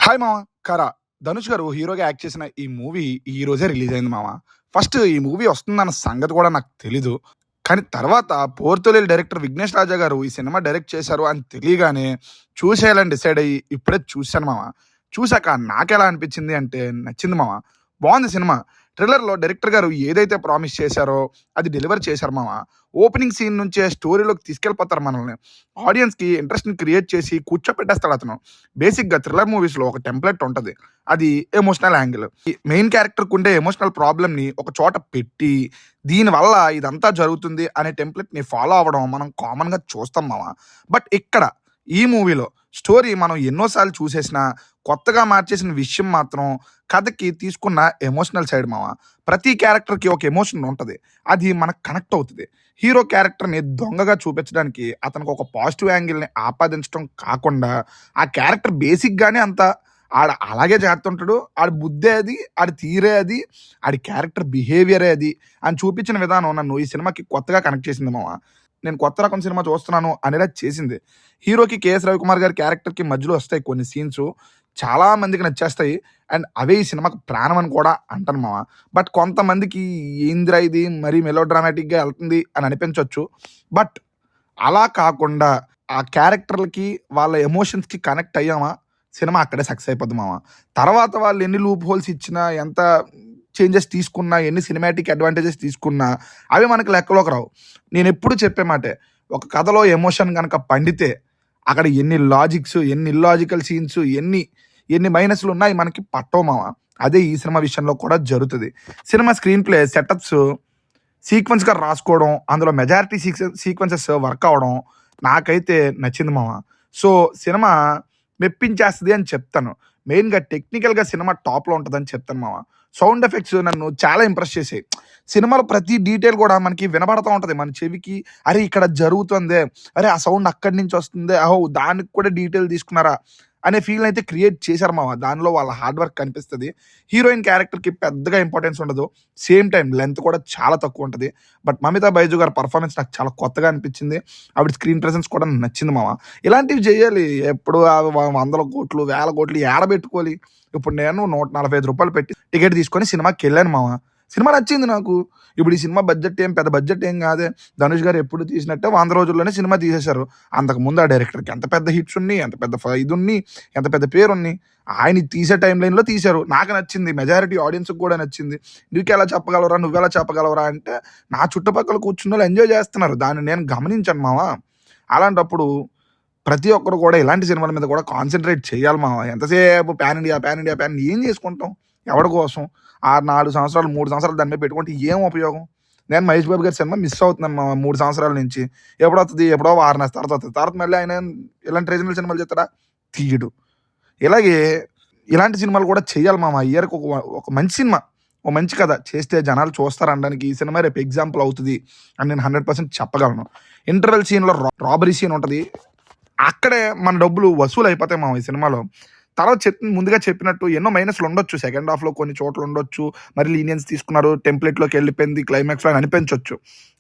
Hi మామ! 'కర' ధనుష్ గారు హీరోగా యాక్ట్ చేసిన ఈ మూవీ ఈ రోజే రిలీజ్ అయింది మామ. ఫస్ట్ ఈ మూవీ వస్తుందన్న సంగతి కూడా నాకు తెలీదు. కానీ తర్వాత 'పోర్తొలి' డైరెక్టర్ విఘ్నేష్ రాజా గారు ఈ సినిమా డైరెక్ట్ చేశారు అని తెలియగానే చూసేయాలని డిసైడ్ అయ్యి ఇప్పుడే చూసాను మామ. చూసాక నాకెలా అనిపించింది అంటే నచ్చింది మామ. బావుంది సినిమా. ట్రైలర్‌లో డైరెక్టర్ గారు ఏదైతే ప్రామిస్ చేశారో అది డెలివర్ చేశారు మామ. ఓపెనింగ్ సీన్ నుంచే స్టోరీలోకి తీసుకెళ్ళిపోతారు మనల్ని. ఆడియన్స్‌కి ఇంట్రెస్ట్‌ని క్రియేట్ చేసి కూర్చోపెట్టేస్తాడు అతను. బేసిక్‌గా థ్రిల్లర్ మూవీస్‌లో ఒక టెంప్లెట్ ఉంటది. అది ఎమోషనల్ యాంగిల్. ఈ మెయిన్ క్యారెక్టర్‌కి ఉండే ఎమోషనల్ ప్రాబ్లమ్‌ని ఒక చోట పెట్టి, దీనివల్ల ఇదంతా జరుగుతుంది అనే టెంప్లెట్‌ని ఫాలో అవ్వడం మనం కామన్‌గా చూస్తాం మామ. బట్ ఇక్కడ ఈ మూవీలో స్టోరీ మనం ఎన్నో సార్లు చూసేసినా, కొత్తగా మార్చేసిన విషయం మాత్రం కథకి తీసుకున్న ఎమోషనల్ సైడ్ మామ. ప్రతి క్యారెక్టర్‌కి ఒక ఎమోషన్ ఉంటది. అది మనకు కనెక్ట్ అవుతది. హీరో క్యారెక్టర్‌ని దొంగగా చూపించడానికి అతనికి ఒక పాజిటివ్ యాంగిల్‌ని ఆపాదించడం కాకుండా, ఆ క్యారెక్టర్ బేసిక్‌గానే అంత అలాగే చేస్తుంటాడు. ఆడి బుద్ధే అది, ఆడి తీరే అది, ఆడి క్యారెక్టర్ బిహేవియరే అది అని చూపించిన విధానం నన్ను ఈ సినిమాకి కొత్తగా కనెక్ట్ చేసింది మామ. నేను కొత్త రకం సినిమా చూస్తున్నాను అనేలా చేసింది. హీరోకి 'కేఎస్ రవికుమార్' గారి క్యారెక్టర్‌కి మధ్యలో వస్తాయి కొన్ని సీన్సు. చాలా మందికి నచ్చేస్తాయి. అండ్ అవే ఈ సినిమాకి ప్రాణం అని కూడా అంటాను మామ. బట్ కొంతమందికి ఏందిరా ఇది మరీ మెలో డ్రామాటిక్‌గా ఎళ్తుంది అని అనిపించొచ్చు. బట్ అలా కాకుండా ఆ క్యారెక్టర్‌లకి, వాళ్ళ ఎమోషన్స్‌కి కనెక్ట్ అయ్యామా, సినిమా అక్కడే సక్సెస్ అయిపోద్ది మామ. తర్వాత వాళ్ళు ఎన్ని లూప్ హోల్స్ ఇచ్చినా, ఎంత చేంజెస్ తీసుకున్నా, ఎన్ని సినిమాటిక్ అడ్వాంటేజెస్ తీసుకున్నా, అవి మనకు లెక్కలోకి రావు. నేనెప్పుడు చెప్పే మాటే, ఒక కథలో ఎమోషన్ గనక పండితే, అక్కడ ఎన్ని లాజిక్స్, ఎన్ని ఇల్లాజికల్ సీన్స్, ఎన్ని మైనస్‌లున్నా అయి మనకి పట్టవు మామ. అదే ఈ సినిమా విషయంలో కూడా జరుగుతది. సినిమా స్క్రీన్ ప్లే, సెటప్స్ సీక్వెన్స్‌గా రాసుకోవడం, అందులో మెజారిటీ సీక్వెన్సెస్ వర్క్ అవ్వడం నాకైతే నచ్చింది మామ. సో, సినిమా మెప్పించేస్తది అని చెప్తాను. మెయిన్‌గా టెక్నికల్‌గా సినిమా టాప్‌లో ఉంటదని చెప్తాను మామ. సౌండ్ ఎఫెక్ట్స్ నన్ను చాలా ఇంప్రెస్ చేసాయి. సినిమాలో ప్రతి డీటెయిల్ కూడా మనకి వినబడతా ఉంటది. మన చెవికి అరే! ఇక్కడ జరుగుతుందే, అరే! ఆ సౌండ్ అక్కడి నుంచి వస్తుందే, అహో! దానికి కూడా డీటెయిల్ తీసుకున్నారా అనే ఫీల్‌ని అయితే క్రియేట్ చేశారు మామ. దానిలో వాళ్ళ హార్డ్ వర్క్ కనిపిస్తది. హీరోయిన్ క్యారెక్టర్‌కి పెద్దగా ఇంపార్టెన్స్ ఉండదు. సేమ్ టైమ్ లెంత్ కూడా చాలా తక్కువ ఉంటది. బట్ మమితా బైజు గారి పర్ఫార్మెన్స్ నాకు చాలా కొత్తగా అనిపించింది. ఆవిడ స్క్రీన్ ప్రెజెన్స్ కూడా నచ్చింది మామ. ఇలాంటివి చేయాలి. ఎప్పుడు వందల కోట్లు, వేల కోట్లు ఏడ పెట్టుకోవాలి. ఇప్పుడు నేను రూ. 145 పెట్టి టికెట్ తీసుకొని సినిమాకెళ్ళాను మామ. సినిమా నచ్చింది నాకు. ఇప్పుడు ఈ సినిమా బడ్జెట్ ఏం పెద్ద బడ్జెట్ ఏం కాదే. ధనుష్ గారు ఎప్పుడు తీసినట్టే 100 రోజుల్లోనే సినిమా తీసేశారు. అంతకుముందు ఆ డైరెక్టర్‌కి ఎంత పెద్ద హిట్స్ ఉన్నాయి, ఎంత పెద్ద ఇదున్నాయి, ఎంత పెద్ద పేరున్నాయి. ఆయన తీసే టైమ్ లైన్‌లో తీశారు. నాకు నచ్చింది. మెజారిటీ ఆడియన్స్‌కి కూడా నచ్చింది. నువ్వెలా చెప్పగలవురా, నువ్వెలా చెప్పగలవురా అంటే, నా చుట్టుపక్కల కూర్చున్నోళ్ళు ఎంజాయ్ చేస్తున్నారు. దాన్ని నేను గమనించాను మామ. అలాంటప్పుడు ప్రతి ఒక్కరు కూడా ఇలాంటి సినిమాల మీద కూడా కాన్సంట్రేట్ చేయాలి మామ. ఎంతసేపు pan India, pan India, pan ఏం చేసుకుంటాం? ఎవడి కోసం? 4 సంవత్సరాలు, 3 సంవత్సరాలు దాని మీద పెట్టుకుంటే ఏం ఉపయోగం? నేను 'మహేష్ బాబు' గారి సినిమా మిస్ అవుతున్నాను మామ 3 సంవత్సరాల నుంచి. ఎప్పుడొత్తది? ఎప్పుడో 6 నెలల తర్వాత వత్తది. తర్వాత మళ్ళీ ఆయన ఇలాంటి రీజనల్ సినిమాలు తీస్తాడా? తీయడు. ఇలాగే ఇలాంటి సినిమాలు కూడా చేయాలి మామ. ఇయర్‌కి ఒక మంచి సినిమా, ఒక మంచి కథ చేస్తే జనాలు చూస్తారనడానికి ఈ సినిమా రేపు ఎగ్జాంపుల్ అవుతది అని నేను 100% చెప్పగలను. ఇంటర్వెల్ సీన్‌లో రాబరీ సీన్ ఉంటది. అక్కడే మన డబ్బులు వసూలు అయిపోతాయి మామ ఈ సినిమాలో. తర్వాత ముందుగా చెప్పినట్టు ఎన్నో మైనస్‌లు ఉండొచ్చు. సెకండ్ హాఫ్‌లో కొన్ని చోట్ల ఉండొచ్చు. మరి లీనియన్స్ తీసుకున్నారు. టెంప్లేట్‌లోకి వెళ్ళిపోయింది క్లైమాక్స్‌లో అని అనిపించొచ్చు.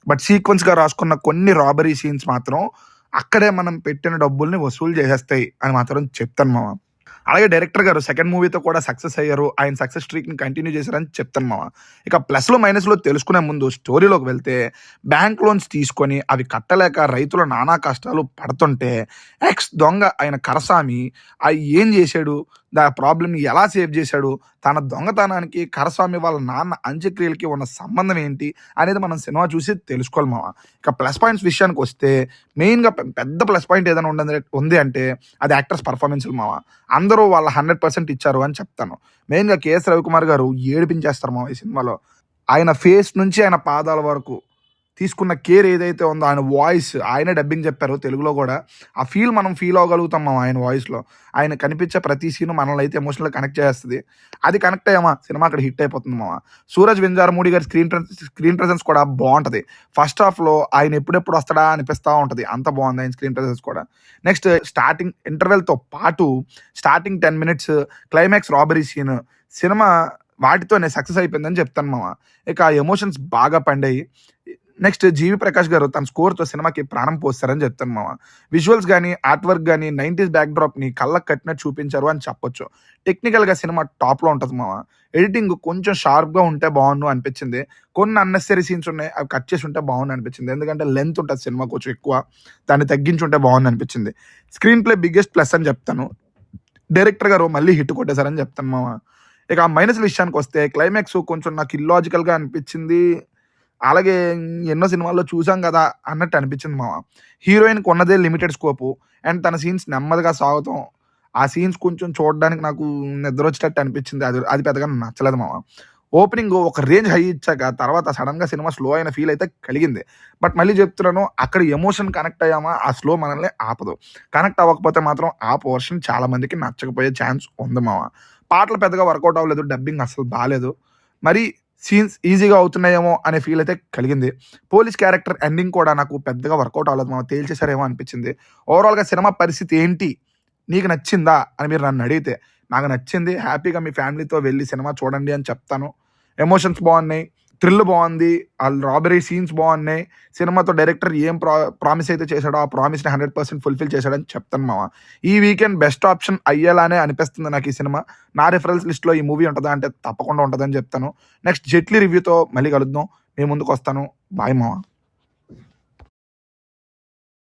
బట్ సీక్వెన్స్‌గా రాసుకున్న కొన్ని రాబరీ సీన్స్ మాత్రం అక్కడే మనం పెట్టిన డబ్బుల్ని వసూలు చేసేస్తాయి అని మాత్రం చెప్తాను మామ. అలాగే డైరెక్టర్ గారు సెకండ్ మూవీతో కూడా సక్సెస్ అయ్యారు. ఆయన సక్సెస్ స్ట్రీక్‌ని కంటిన్యూ చేశారని చెప్తాను మామ. ఇక ప్లస్‌లు, మైనస్‌లు తెలుసుకునే ముందు స్టోరీలోకి వెళ్తే, బ్యాంక్ లోన్స్ తీసుకొని అవి కట్టలేక రైతులు నానా కష్టాలు పడుతుంటే, ఎక్స్ దొంగ అయిన కరసామి ఏం చేశాడు? ప్రాబ్లమ్‌ని ఎలా సేవ్ చేశాడు? తన దొంగతనానికి కరస్వామి వాళ్ళ నాన్న అంత్యక్రియలకి ఉన్న సంబంధం ఏంటి? అనేది మనం సినిమా చూసి తెలుసుకోవాలి మామ. ఇక ప్లస్ పాయింట్స్ విషయానికొస్తే, మెయిన్‌గా పెద్ద ప్లస్ పాయింట్ ఏదైనా ఉంది అంటే అది యాక్టర్స్ పర్ఫార్మెన్స్‌లు మామ. అందరూ వాళ్ళ 100% ఇచ్చారు అని చెప్తాను. మెయిన్‌గా 'కేఎస్ రవికుమార్' గారు ఏడిపించేస్తారు మామ ఈ సినిమాలో. ఆయన ఫేస్ నుంచి ఆయన పాదాల వరకు తీసుకున్న కేర్ ఏదైతే ఉందో, ఆయన వాయిస్ ఆయనే డబ్బింగ్ చెప్పారు తెలుగులో కూడా. ఆ ఫీల్ మనం ఫీల్ అవ్వగలుగుతాం మామ ఆయన వాయిస్‌లో. ఆయన కనిపించే ప్రతి సీను మనల్ని అయితే ఎమోషనల్‌గా కనెక్ట్ చేస్తది. అది కనెక్ట్ అయ్యామా సినిమా అక్కడ హిట్ అయిపోతుంది మామ. 'సూరజ్ వెంజారమూడి' గారి స్క్రీన్ ప్రెజెన్స్ కూడా బావుంటది. ఫస్ట్ హాఫ్‌లో ఆయన ఎప్పుడెప్పుడు వస్తాడా అనిపిస్తా ఉంటది. అంత బావుంది ఆయన స్క్రీన్ ప్రెజెన్స్ కూడా. నెక్స్ట్ స్టార్టింగ్ ఇంటర్వెల్‌తో పాటు starting 10 minutes climax robbery scene cinema వాటితోనే సక్సెస్ అయిపోయిందని చెప్తాను మామ. ఇక ఎమోషన్స్ బాగా పండాయి. నెక్స్ట్ 'జీవి ప్రకాష్' గారు తన స్కోర్‌తో సినిమాకి ప్రాణం పోస్తారని చెప్తాను మామ. విజువల్స్ గాని, ఆర్ట్ వర్క్ గాని 90స్ బ్యాక్ డ్రాప్‌ని కళ్ళకి కట్టినట్టు చూపించారు అని చెప్పొచ్చు. టెక్నికల్‌గా సినిమా టాప్‌లో ఉంటది మామ. ఎడిటింగ్ కొంచెం షార్ప్‌గా ఉంటే బావుండు అనిపించింది. కొన్ని అన్నెసెసరీ సీన్స్ ఉన్నాయి. అవి కట్ చేసి ఉంటే బావుండు అనిపించింది. ఎందుకంటే లెంత్ ఉంటది సినిమా కొంచెం ఎక్కువ. దాన్ని తగ్గించి ఉంటే బావుండు అనిపించింది. స్క్రీన్ ప్లే బిగ్గెస్ట్ ప్లస్ అని చెప్తాను. డైరెక్టర్ గారు మళ్ళీ హిట్ కొట్టేసారని చెప్తాను మామ. ఇక ఆ మైనస్‌ల విషయానికొస్తే క్లైమాక్స్ కొంచెం నాకు ఇల్లాజికల్‌గా అనిపించింది. అలాగే ఎన్నో సినిమాల్లో చూసాం గదా! అన్నట్టు అనిపించింది మామ. హీరోయిన్‌కి ఉన్నదే లిమిటెడ్ స్కోపు. అండ్ తన సీన్స్ నెమ్మదిగా సాగుతాం. ఆ సీన్స్ కొంచెం చూడడానికి నాకు నిద్రొచ్చేటట్టు అనిపించింది. అది అది పెద్దగా నచ్చలేదు మామ. ఓపెనింగ్ ఒక రేంజ్ హై ఇచ్చాక తర్వాత సడెన్‌గా సినిమా స్లో అయిన ఫీల్ అయితే కలిగింది. బట్ మళ్ళీ చెప్తున్నాను అక్కడ ఎమోషన్ కనెక్ట్ అయ్యామా ఆ స్లో మనల్ని ఆపదు. కనెక్ట్ అవ్వకపోతే మాత్రం ఆ పోర్షన్ చాలా మందికి నచ్చకపోయే ఛాన్స్ ఉంది మామ. పాటలు పెద్దగా వర్కౌట్ అవ్వలేదు. డబ్బింగ్ అస్సలు బాలేదు. మరి సీన్స్ ఈజీగా అవుతున్నాయేమో అనే ఫీల్ అయితే కలిగింది. పోలీస్ క్యారెక్టర్ ఎండింగ్ కూడా నాకు పెద్దగా వర్కౌట్ అవ్వలేదు మామ. తేల్చేసారేమో అనిపించింది. ఓవరాల్‌గా సినిమా పరిస్థితి ఏంటి? నీకు నచ్చిందా? అని మీరు నన్నడిగితే నాకు నచ్చింది. హ్యాపీగా మీ ఫ్యామిలీతో వెళ్లి సినిమా చూడండి అని చెప్తాను. ఎమోషన్స్ బావున్నాయి. థ్రిల్ బావుంది. రాబరీ సీన్స్ బావున్నాయి. సినిమాతో డైరెక్టర్ ఏం ప్రామిస్ అయితే చేసాడో ఆ ప్రామిస్‌ని 100% ఫుల్‌ఫిల్ చేశాడని చెప్తాను మామ. ఈ వీకెండ్ బెస్ట్ ఆప్షన్ అయ్యేలానే అనిపిస్తుంది నాకు ఈ సినిమా. నా రిఫరెన్స్ లిస్ట్‌లో ఈ మూవీ ఉంటదా అంటే తప్పకుండా ఉంటదని చెప్తాను. నెక్స్ట్ 'జెట్లీ' రివ్యూతో మళ్ళీ కలుద్దాం. మీ ముందుకొస్తాను. బాయ్ మామ.